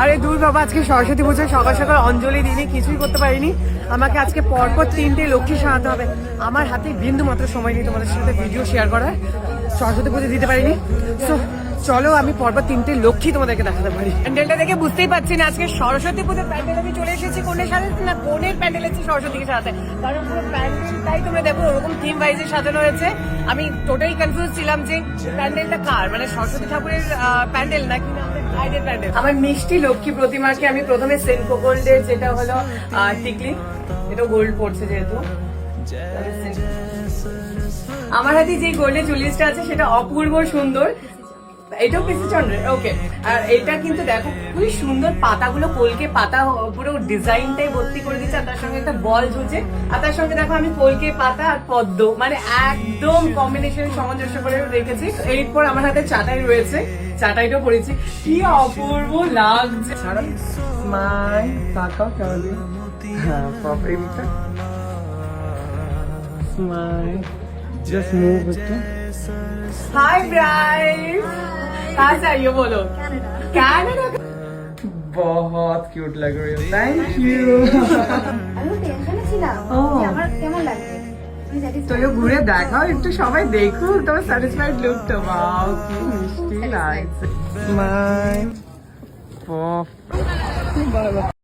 আরে দূর বাবা, আজকে সরস্বতী পুজো, সকাল সকাল অঞ্জলি দিইনি, কিছুই করতে পারিনি। আমাকে আজকে পরপর 3টে লক্ষ্মী সাজাতে হবে। আমার হাতে বিন্দু মাত্র সময় নেই তোমাদের সাথে ভিডিও শেয়ার করার। সরস্বতী পুজো দিতে পারিনি। সো চলো আমি পরপর 3টে লক্ষ্মী তোমাদেরকে দেখাতে পারি। প্যান্ডেলটা দেখে বুঝতেই পারছি না আজকে সরস্বতী পুজোর প্যান্ডেল আমি চলে এসেছি কোণে সাজাতে, না কোণের প্যান্ডেল এসেছি সরস্বতীকে সাজাতে। কারণ পুরো প্যান্ডেলটাই তোমরা দেখো ওরকম থিম ওয়াইজে সাজানো হয়েছে। আমি টোটালি কনফিউজ ছিলাম যে প্যান্ডেলটা কার, মানে সরস্বতী ঠাকুরের প্যান্ডেল নাকি না বাইরের প্যান্ডেল। আমার মিষ্টি লক্ষ্মী প্রতিমাকে আমি প্রথমে সেনকো গোল্ডের, যেটা হলো টিকলি, এটা গোল্ড পড়ছে যেহেতু, আমার হাতে যে গোল্ডের চুলিশটা আছে সেটা অপূর্ব সুন্দর। এটাও পিসি চন্দ্রের, ওকে। আর এটা কিন্তু দেখো খুবই সুন্দর, পাতাগুলো কলকে পাতা, পুরো ডিজাইনটাই ভর্তি করে দিচ্ছে। আর তার সঙ্গে একটা বল ঝুলছে, আর তার সঙ্গে দেখো আমি কলকে পাতা আর পদ্ম, মানে একদম কম্বিনেশন সামঞ্জস্য করে রেখেছি। এরপর আমার হাতে চাটাই রয়েছে, চাটাইটাও পরেছি, কি অপূর্ব লাগছে। স্মাইল তাকাও কেমন, হ্যাঁ পপরিটা স্মাইল, জাস্ট মুভ একটু। हाय ब्राइट, कहाँ से आई हो बोलो? कनाडा। बहुत क्यूट लग रही हो, थैंक यू। আমি টেনশনে ছিলাম যে আমার কেমন লাগবে। তো ঘুরে দেখাও একটু, সবাই দেখুক তোমার স্যাটিসফাইড লুকটা। ওয়াও কি মিষ্টি লাগছে। স্মাইল।